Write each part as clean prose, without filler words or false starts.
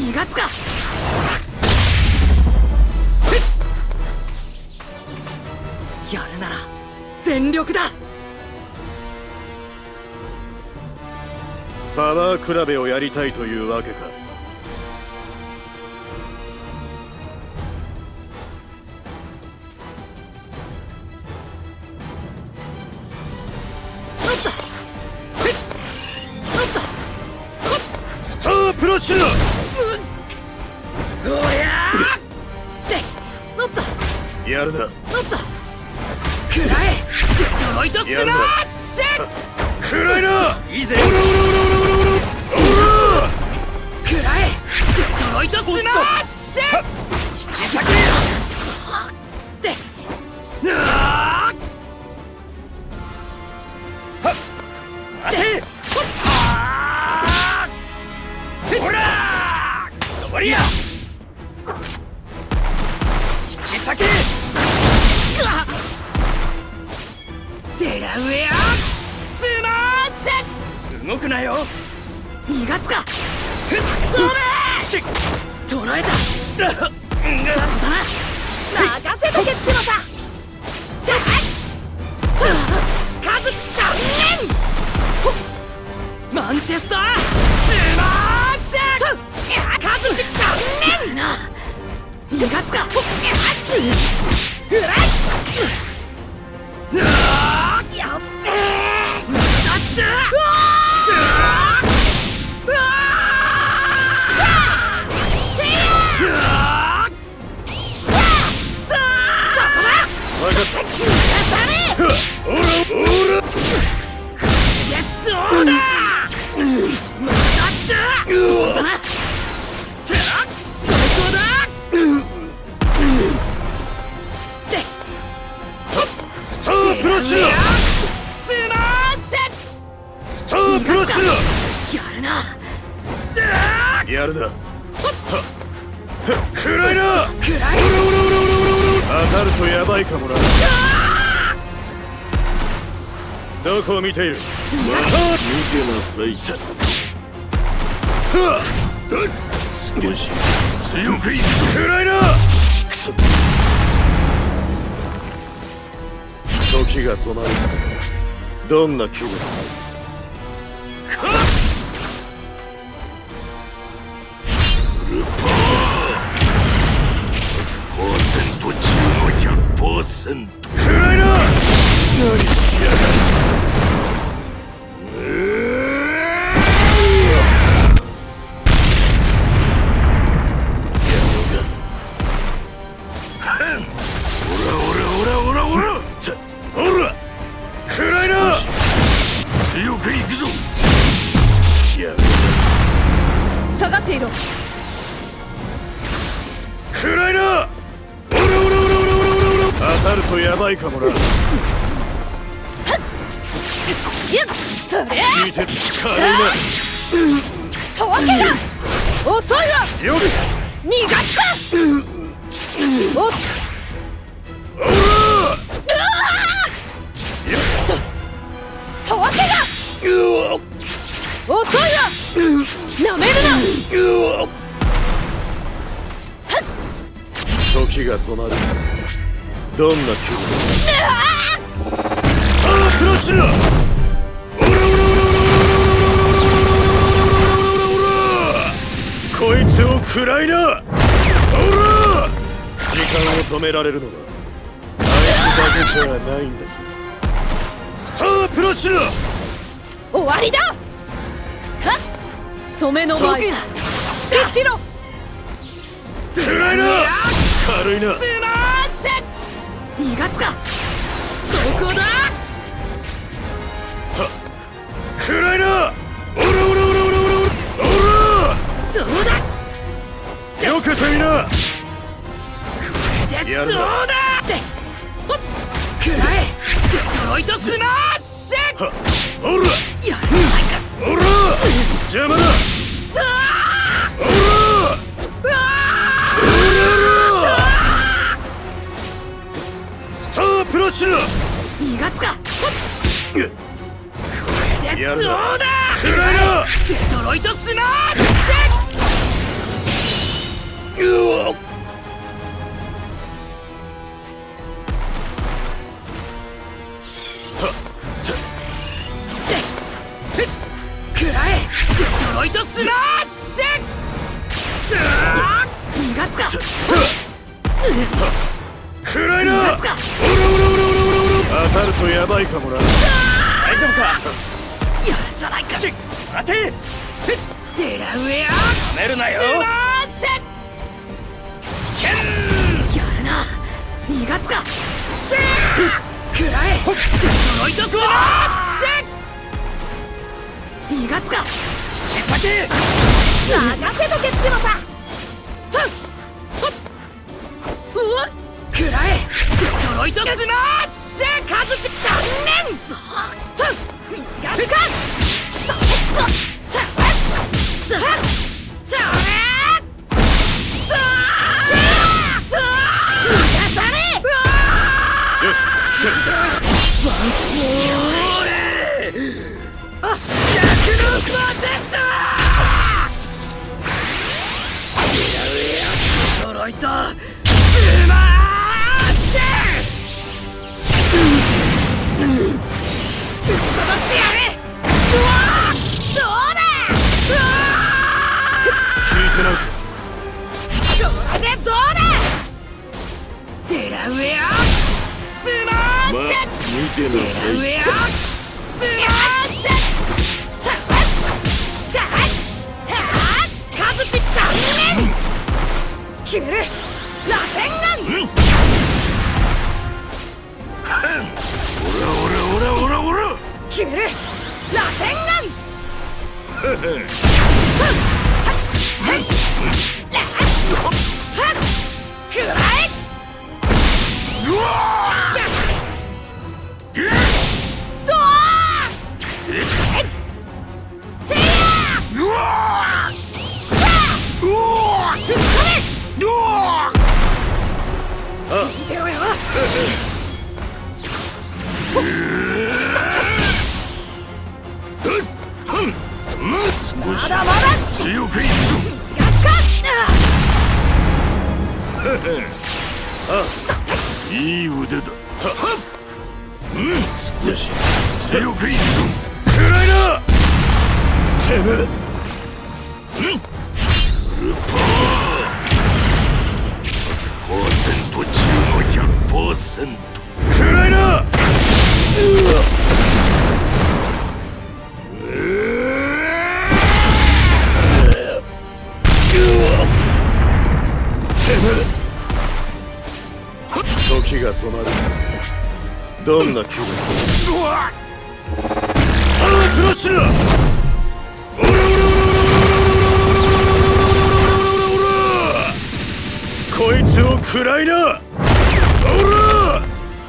逃がすか。やるなら全力だ。パワー比べをやりたいというわけか。スタープラッシュだ。おやーって乗った。やるな。乗った食らえ。デトロイトスマッシュ。食らいな。いいぜ。オラオラオラオラオラオラ。食らえ。デトロイトスマッシュ。引き裂け。ってうわー待て。ほらー止まりや。引き裂け。デラウェアスマッシュ。動くなよ。逃がすか。吹っ飛べ。捕らえた。そうだな。任せとけってのさ。じゃあカズチさんマンチェスタースマッシュ。カズチさんな逃がすか。フライ。やっべえ。まだって。分かった。オラオラ。どうだ。まだってそうだな。そこだ。スタープラッシュだ。スマッシュ。スタープラッシュだ。やるな。やるな。食らいな。食らい。当たるとヤバいかもな。どこを見ている。また見てなさい。少し強くいくぞ。食らいな。クソ。時が止まる。どんな気分だ。100%中の 100%。食らいな。何しやがる。下がっていろ。食らいな。オラオラオラオラオラオラ。当たるとヤバいかもな。それ聞いてる。軽いな。とわけだ。遅いわ。よく逃がした。おっオラとわけだ。遅いわ。なめるな。時が止まる。どんな気分だ。クラッシュだ。オラオラオラオラオラオラ。こいつを食らいな。オラ。時間を止められるのはあいつだけじゃないんだぞ。スタープラッシュだ。終わりだ。染めの前捨てしろ。食らいな。軽いな。スマッシュ。逃がすか。そこだ。食らいな。オラオラオラオラオラオラ。どうだ。よけてみな。どうだって食らえ。デトロイトスマッシュ。オラやるじゃないか。オラ邪魔だ。オラスタープラッシュだ。逃がすか。これでどうだ。食らいな。デトロイトスマッシュ。暗いな。逃がすか。当たるとヤバいかもな。大丈夫か。やるじゃないか。待て。デラウェア。やめるなよ。やるな。逃がすか。食らえ。デトロイトスマッシュ。逃がすか。引き裂け。任せとけってのさ。食らえ。デトロイトスマッシュ。カズチ残念。逃がすか。よし、来てる。逆のコテット。デトロイトスマッシュ。ぶっ飛ばしてやる。どうだ。聞いてないぞ。これでどうだ。デラウェアスマッシュ。見てなさい。デラウェアスマッシュ。カズチ残念。決める。螺旋丸。おら。決める。螺旋丸。くらえ。どわー。せや。見てろよ。まだまだ強くいくぞ。ガスカいい腕だ。少し強くいくぞ。暗いな。てめえ。100%中の 100%。暗いな。時が止まる。どんな気分？クラッシュだ。こいつを食らいな。おら！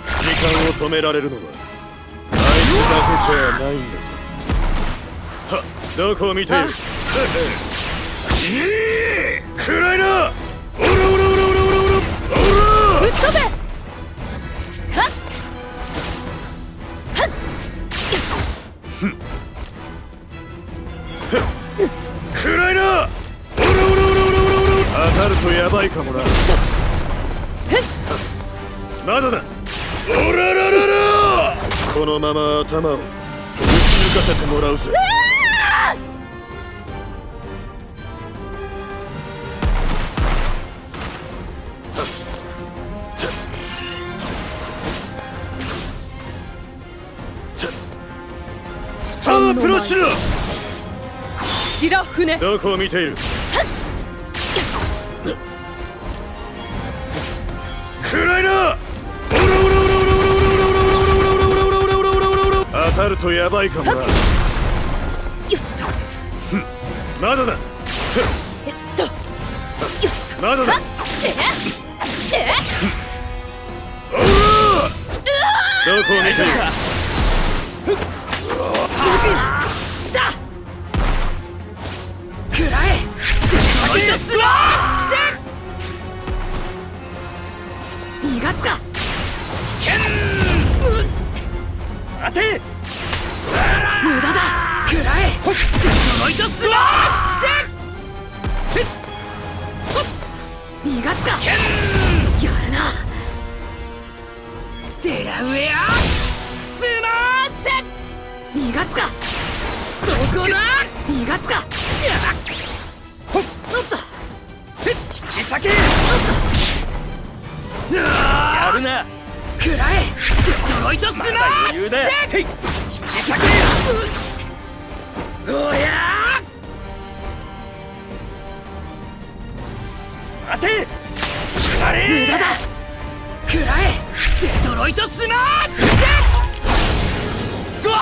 時間を止められるのはあいつだけじゃないんだぞ。はっ、どこを見ている？死ねえ！食らいな。おらぶっ飛べ。食らいな。当たるとヤバいかもな。まだだ。おらららら。このまま頭を打ち抜かせてもらうぜ。スタープラッシュだ。白船。どこを見ている？暗いな。当たるとヤバいかもな。まだだ。まだだ。どこを見ている？くらえ。デトロイトスマッシュ。逃がすか。待て。無駄だ。くらえ。デトロイトスマッシュ。逃がすか。やるな。デラウェアスマッシュ。逃がすか。そこだ。逃がすか。おっと。引き裂け。やるな。食らえ。デトロイトスマッシュ。余裕だ。引き裂け。おや待て。決まれ。無駄だ。食らえ。デトロイトスマッシュ。うわ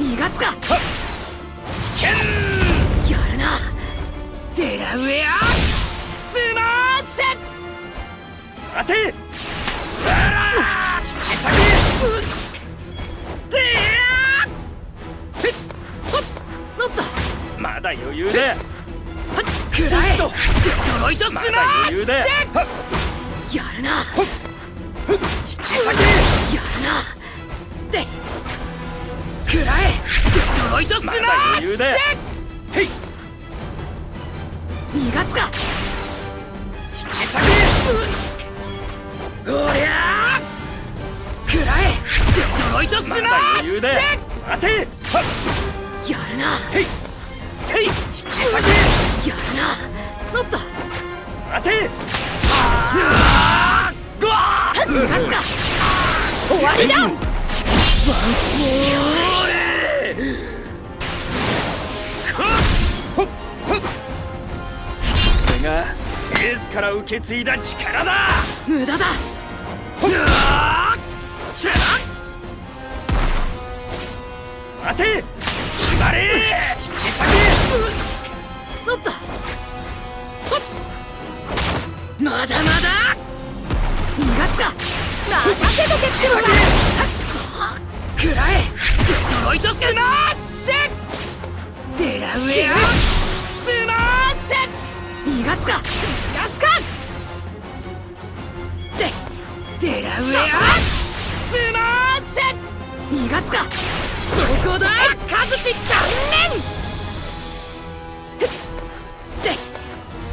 逃がすか。危険。やるな。デラウェアスマッシュ。待て。引き裂け。なったまだ余裕で。食らえ。デトロイトスマッシュ。やるな。引き裂け。やるな。で食らえ。デトロイトスマッシュ。逃がすか。引き裂け。おりゃ食らえ。デトロイトスマッシュ。待て。やるな。引き裂け。やるな。乗った。待て。逃がすか。終わりだ。ワンフォーレ。これがエースから受け継いだ力だ。無駄だ。待て。決まれ。引き裂け。乗った。まだまだ。逃がすか。任せとけってのが。食らえ。デトロイトスマッシュ。デラウェアスマッシュ。逃がすか。逃がすか。デラウェアスマッシュ。逃がすか。そこだ。カズチ残念。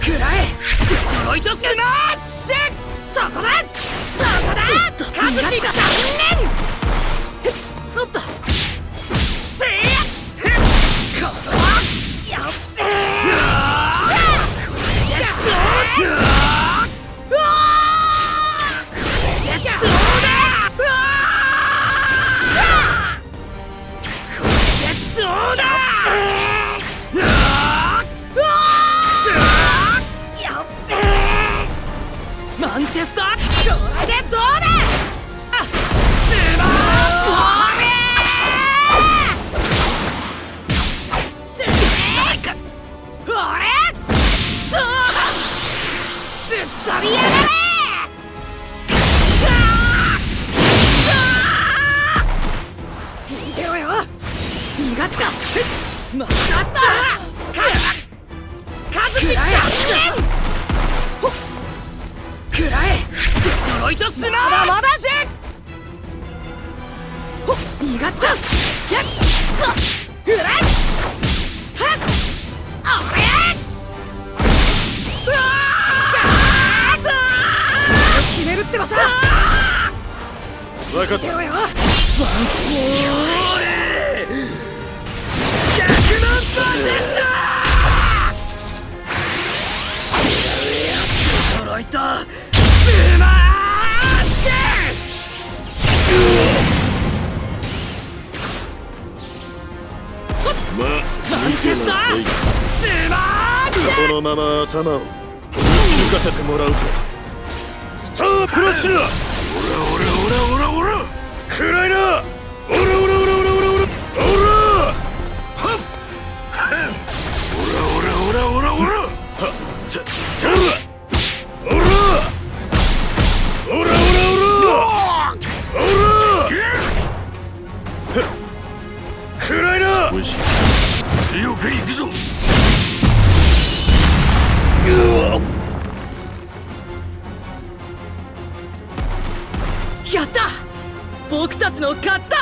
食らえ。デトロイトスマッシュ。そこだ。そこだ。カズチ残念。乗った。このやっべえ。これでどうだ。マンチェスター。これでどうだ。スマーレー。俺どうぶっ飛びやがれ。見てろよ。逃がすか。またあった。カズチ残念。食らえ。デトロイトスマッシュ。まだまだ。逃がすか。やっフライ。はっおりゃうわー決めるってばさ。分かった。見てろよ。ワンフォーレ。100%。デトロイトスマッシュ。マンチェスタースマッシュ。このまま頭を打ち抜かせてもらうぜ。スタープラッシュ。オラオラオラオラオラ。くらいな。オラオラオラオラオラオラオラ。はっ。オラオラオラオラオラ。はっ。オラオラオラオラオラ暗いな。よし強くいくぞ。やった。僕たちの勝ちだ。